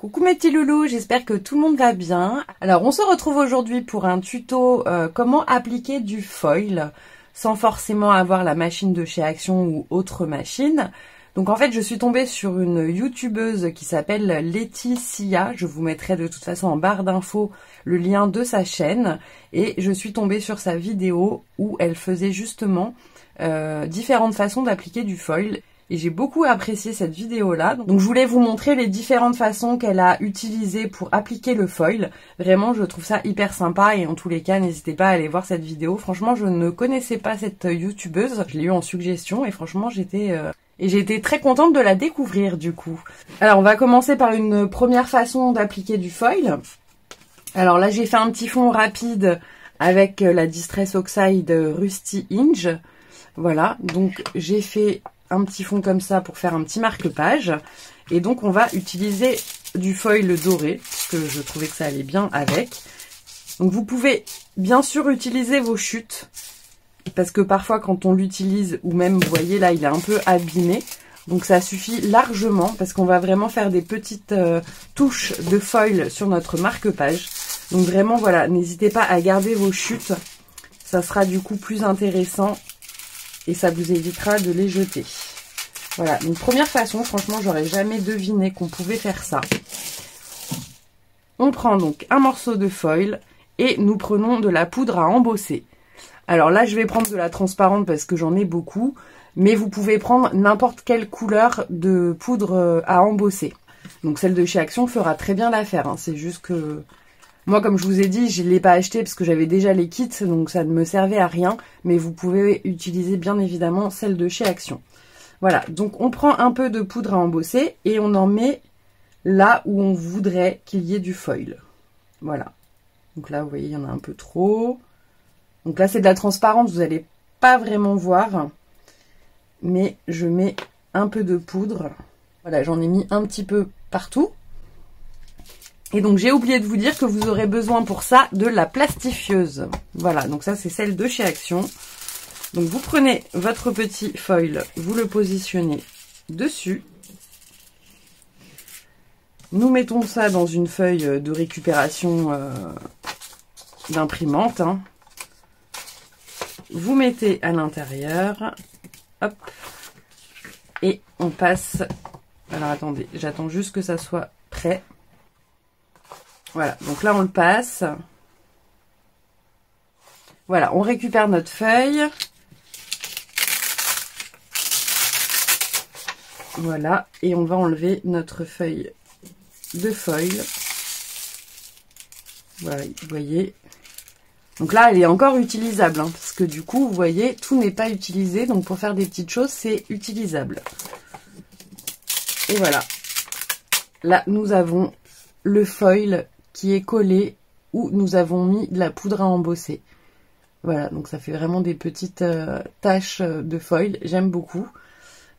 Coucou mes petits loulous, j'espère que tout le monde va bien. Alors on se retrouve aujourd'hui pour un tuto comment appliquer du foil sans forcément avoir la machine de chez Action ou autre machine. Donc en fait je suis tombée sur une youtubeuse qui s'appelle Laetitia, je vous mettrai de toute façon en barre d'infos le lien de sa chaîne, et je suis tombée sur sa vidéo où elle faisait justement différentes façons d'appliquer du foil. Et j'ai beaucoup apprécié cette vidéo-là. Donc je voulais vous montrer les différentes façons qu'elle a utilisées pour appliquer le foil. Vraiment, je trouve ça hyper sympa et en tous les cas, n'hésitez pas à aller voir cette vidéo. Franchement, je ne connaissais pas cette youtubeuse. Je l'ai eu en suggestion et franchement, j'ai été très contente de la découvrir du coup. Alors, on va commencer par une première façon d'appliquer du foil. Alors là, j'ai fait un petit fond rapide avec la Distress Oxide Rusty Hinge. Voilà, donc j'ai fait un petit fond comme ça pour faire un petit marque-page. Et donc on va utiliser du foil doré, parce que je trouvais que ça allait bien avec. Donc vous pouvez bien sûr utiliser vos chutes, parce que parfois quand on l'utilise, ou même vous voyez là il est un peu abîmé, donc ça suffit largement, parce qu'on va vraiment faire des petites touches de foil sur notre marque-page. Donc vraiment voilà, n'hésitez pas à garder vos chutes, ça sera du coup plus intéressant. Et ça vous évitera de les jeter. Voilà, une première façon, franchement, j'aurais jamais deviné qu'on pouvait faire ça. On prend donc un morceau de foil et nous prenons de la poudre à embosser. Alors là, je vais prendre de la transparente parce que j'en ai beaucoup, mais vous pouvez prendre n'importe quelle couleur de poudre à embosser. Donc celle de chez Action fera très bien l'affaire, hein. C'est juste que moi, comme je vous ai dit, je ne l'ai pas acheté parce que j'avais déjà les kits, donc ça ne me servait à rien. Mais vous pouvez utiliser bien évidemment celle de chez Action. Voilà, donc on prend un peu de poudre à embosser et on en met là où on voudrait qu'il y ait du foil. Voilà. Donc là, vous voyez, il y en a un peu trop. Donc là, c'est de la transparente, vous n'allez pas vraiment voir. Mais je mets un peu de poudre. Voilà, j'en ai mis un petit peu partout. Et donc j'ai oublié de vous dire que vous aurez besoin pour ça de la plastifieuse. Voilà, donc ça c'est celle de chez Action. Donc vous prenez votre petit foil, vous le positionnez dessus. Nous mettons ça dans une feuille de récupération d'imprimante. Hein. Vous mettez à l'intérieur. Hop. Et on passe... Alors attendez, j'attends juste que ça soit prêt. Voilà, donc là on le passe. Voilà, on récupère notre feuille. Voilà, et on va enlever notre feuille de foil. Voilà, vous voyez. Donc là, elle est encore utilisable, hein, parce que du coup, vous voyez, tout n'est pas utilisé. Donc pour faire des petites choses, c'est utilisable. Et voilà. Là, nous avons le foil qui est collé où nous avons mis de la poudre à embosser. Voilà, donc ça fait vraiment des petites taches de foil. J'aime beaucoup.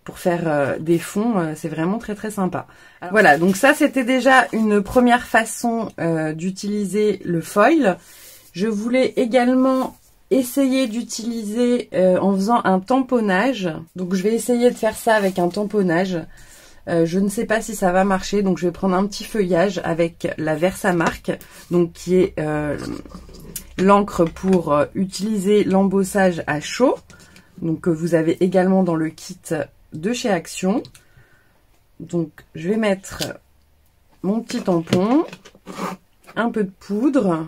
Pour faire des fonds, c'est vraiment très très sympa. Alors, voilà, donc ça c'était déjà une première façon d'utiliser le foil. Je voulais également essayer d'utiliser en faisant un tamponnage. Donc je vais essayer de faire ça avec un tamponnage. Je ne sais pas si ça va marcher, donc je vais prendre un petit feuillage avec la Versamark, donc qui est l'encre pour utiliser l'embossage à chaud, donc que vous avez également dans le kit de chez Action. Donc je vais mettre mon petit tampon, un peu de poudre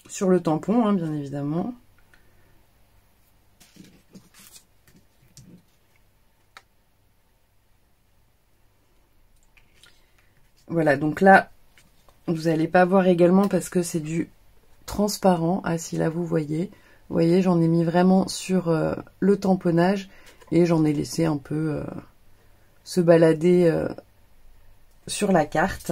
sur le tampon, hein, bien évidemment. Voilà, donc là, vous n'allez pas voir également parce que c'est du transparent. Ah si, là, vous voyez. Vous voyez, j'en ai mis vraiment sur le tamponnage et j'en ai laissé un peu se balader sur la carte.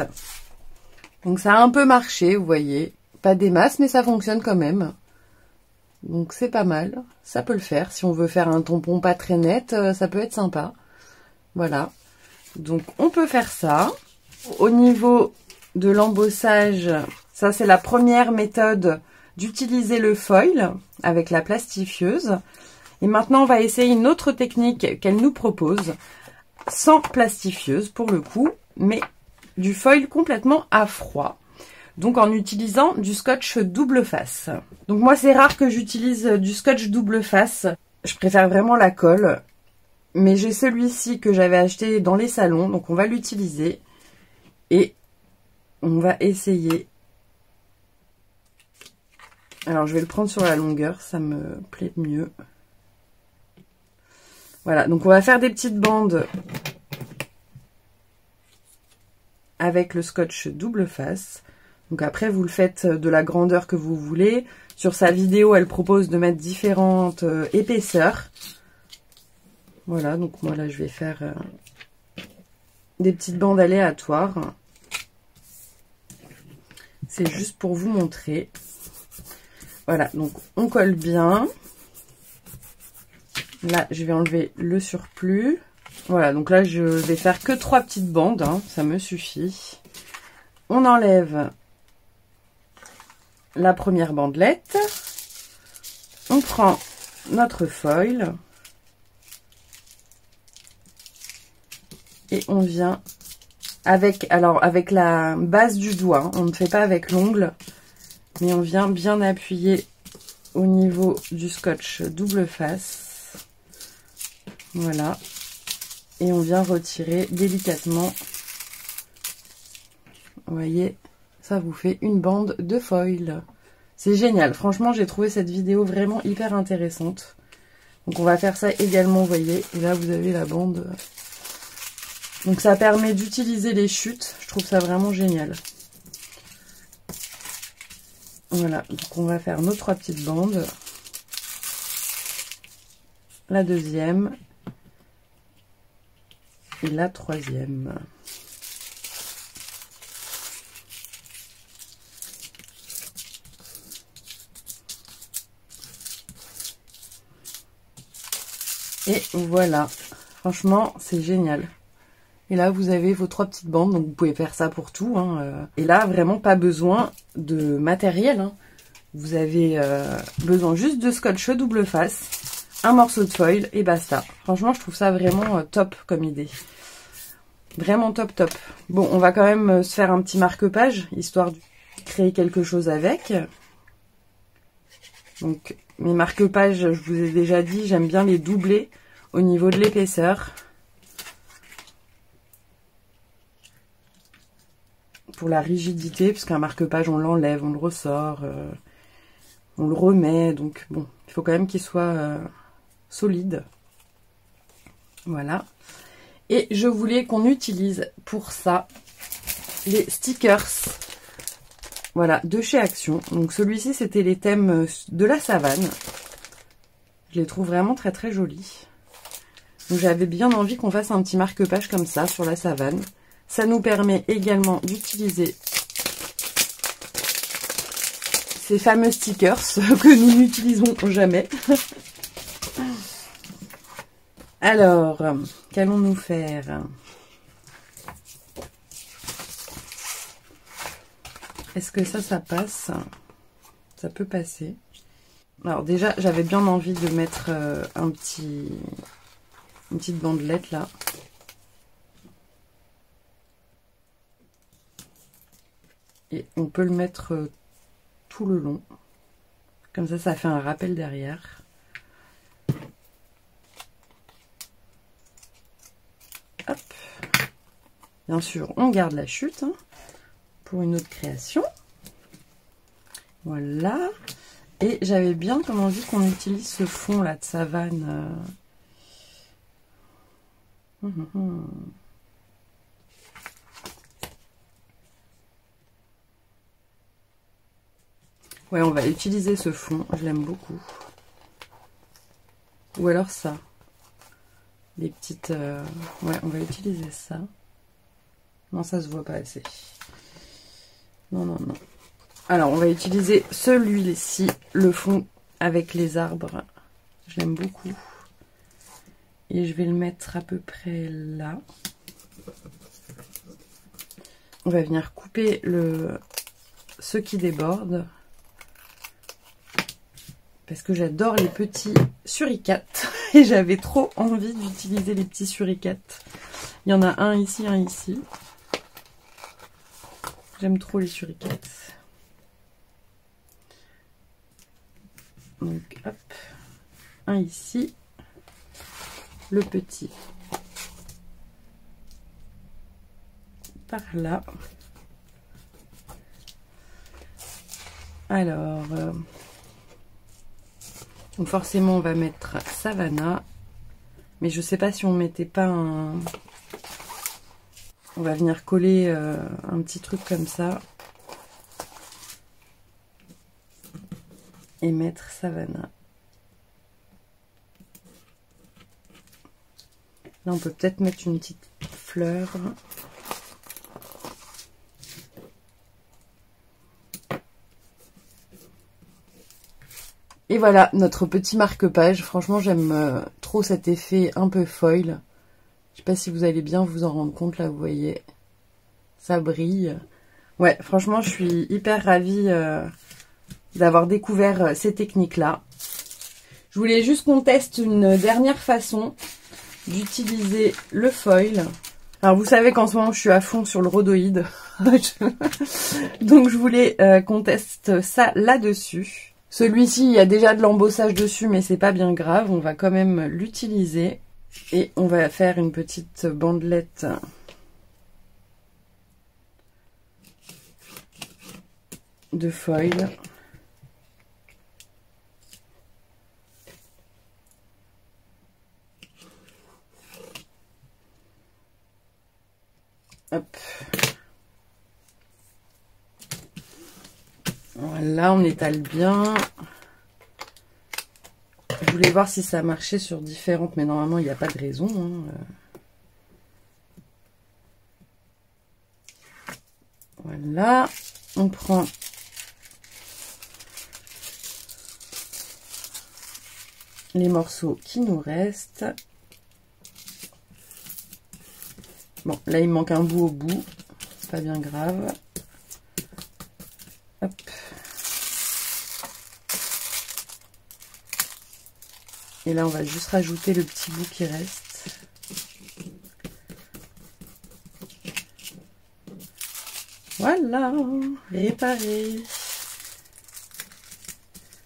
Donc ça a un peu marché, vous voyez. Pas des masses, mais ça fonctionne quand même. Donc c'est pas mal. Ça peut le faire. Si on veut faire un tampon pas très net, ça peut être sympa. Voilà. Donc on peut faire ça. Au niveau de l'embossage, ça c'est la première méthode d'utiliser le foil avec la plastifieuse. Et maintenant, on va essayer une autre technique qu'elle nous propose. sans plastifieuse pour le coup, mais du foil complètement à froid. Donc en utilisant du scotch double face. Donc moi c'est rare que j'utilise du scotch double face. Je préfère vraiment la colle. Mais j'ai celui-ci que j'avais acheté dans les salons. Donc on va l'utiliser. Et on va essayer. Alors je vais le prendre sur la longueur. Ça me plaît mieux. Voilà. Donc on va faire des petites bandes avec le scotch double face. Donc après, vous le faites de la grandeur que vous voulez. Sur sa vidéo, elle propose de mettre différentes épaisseurs. Voilà, donc moi là, je vais faire des petites bandes aléatoires. C'est juste pour vous montrer. Voilà, donc on colle bien. Là, je vais enlever le surplus. Voilà, donc là, je vais faire que 3 petites bandes. Hein, ça me suffit. On enlève la première bandelette, on prend notre foil et on vient avec la base du doigt, on ne fait pas avec l'ongle, mais on vient bien appuyer au niveau du scotch double face, voilà, et on vient retirer délicatement, vous voyez. Ça vous fait une bande de foil. C'est génial. Franchement, j'ai trouvé cette vidéo vraiment hyper intéressante. Donc, on va faire ça également, vous voyez. Et là, vous avez la bande. Donc, ça permet d'utiliser les chutes. Je trouve ça vraiment génial. Voilà. Donc, on va faire nos 3 petites bandes. La deuxième. Et la troisième. Et voilà, franchement, c'est génial. Et là, vous avez vos 3 petites bandes, donc vous pouvez faire ça pour tout. Hein. Et là, vraiment pas besoin de matériel. Hein. Vous avez besoin juste de scotch double face, un morceau de foil et basta. Franchement, je trouve ça vraiment top comme idée. Vraiment top, top. Bon, on va quand même se faire un petit marque-page, histoire de créer quelque chose avec. Donc, mes marque-pages, je vous ai déjà dit, j'aime bien les doubler au niveau de l'épaisseur. Pour la rigidité, puisqu'un marque-page, on l'enlève, on le ressort, on le remet. Donc, bon, il faut quand même qu'il soit solide. Voilà. Et je voulais qu'on utilise pour ça les stickers. Voilà, de chez Action. Donc celui-ci, c'était les thèmes de la savane. Je les trouve vraiment très très jolis. Donc j'avais bien envie qu'on fasse un petit marque-page comme ça sur la savane. Ça nous permet également d'utiliser ces fameux stickers que nous n'utilisons jamais. Alors, qu'allons-nous faire ? Est-ce que ça passe? Ça peut passer. Alors déjà, j'avais bien envie de mettre une petite bandelette là. Et on peut le mettre tout le long. Comme ça fait un rappel derrière. Hop. Bien sûr, on garde la chute hein, pour une autre création. Voilà. Et j'avais bien comme envie qu'on utilise ce fond là de savane. Ouais, on va utiliser ce fond. Je l'aime beaucoup. Ou alors ça. Les petites... Ouais, on va utiliser ça. Non, ça se voit pas assez. Non, non, non. Alors, on va utiliser celui-ci, le fond avec les arbres. Je l'aime beaucoup. Et je vais le mettre à peu près là. On va venir couper ce qui déborde. Parce que j'adore les petits suricates. Et j'avais trop envie d'utiliser les petits suricates. Il y en a un ici, un ici. J'aime trop les suricates. Donc hop, un ici, le petit par là. Alors, donc forcément on va mettre Savannah, mais je sais pas si on mettait pas un... On va venir coller un petit truc comme ça. Et mettre Savannah. Là, on peut peut-être mettre une petite fleur. Et voilà, notre petit marque-page. Franchement, j'aime trop cet effet un peu foil. Je sais pas si vous allez bien vous en rendre compte, là, vous voyez. Ça brille. Ouais, franchement, je suis hyper ravie d'avoir découvert ces techniques-là. Je voulais juste qu'on teste une dernière façon d'utiliser le foil. Alors vous savez qu'en ce moment je suis à fond sur le rhodoïde. Donc je voulais qu'on teste ça là-dessus. Celui-ci, il y a déjà de l'embossage dessus, mais c'est pas bien grave. On va quand même l'utiliser. Et on va faire une petite bandelette de foil. Hop. Voilà, on étale bien. Je voulais voir si ça marchait sur différentes, mais normalement il n'y a pas de raison. Hein. Voilà, on prend les morceaux qui nous restent. Bon, là il manque un bout au bout, c'est pas bien grave. Hop. Et là on va juste rajouter le petit bout qui reste. Voilà, réparé.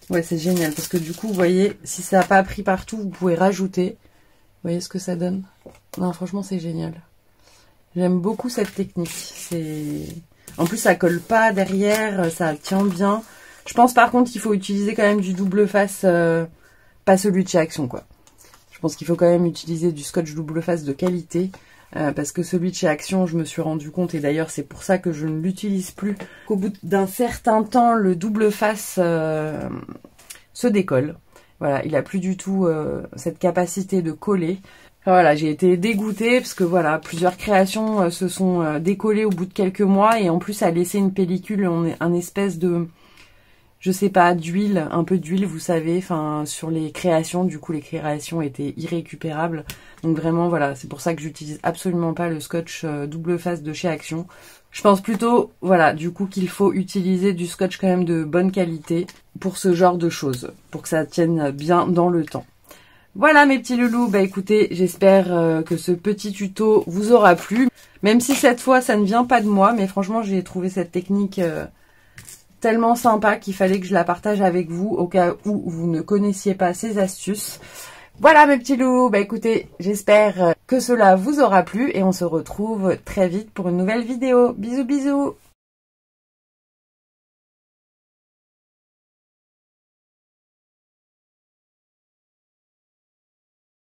Ouais, c'est génial parce que du coup, vous voyez, si ça n'a pas pris partout, vous pouvez rajouter. Vous voyez ce que ça donne? Non, franchement, c'est génial. J'aime beaucoup cette technique. En plus, ça colle pas derrière, ça tient bien. Je pense par contre qu'il faut utiliser quand même du double face, pas celui de chez Action, quoi. Je pense qu'il faut quand même utiliser du scotch double face de qualité. Parce que celui de chez Action, je me suis rendu compte, et d'ailleurs c'est pour ça que je ne l'utilise plus, qu'au bout d'un certain temps, le double face se décolle. Voilà, il n'a plus du tout cette capacité de coller. Enfin, voilà, j'ai été dégoûtée parce que voilà, plusieurs créations se sont décollées au bout de quelques mois et en plus ça a laissé une pellicule, un espèce de, je sais pas, d'huile, un peu d'huile, vous savez, enfin sur les créations, du coup les créations étaient irrécupérables. Donc vraiment voilà, c'est pour ça que j'utilise absolument pas le scotch double face de chez Action. Je pense plutôt, voilà, du coup qu'il faut utiliser du scotch quand même de bonne qualité pour ce genre de choses, pour que ça tienne bien dans le temps. Voilà mes petits loulous, bah écoutez, j'espère que ce petit tuto vous aura plu. Même si cette fois ça ne vient pas de moi, mais franchement j'ai trouvé cette technique tellement sympa qu'il fallait que je la partage avec vous au cas où vous ne connaissiez pas ces astuces. Voilà mes petits loulous, bah écoutez, j'espère que cela vous aura plu et on se retrouve très vite pour une nouvelle vidéo. Bisous bisous.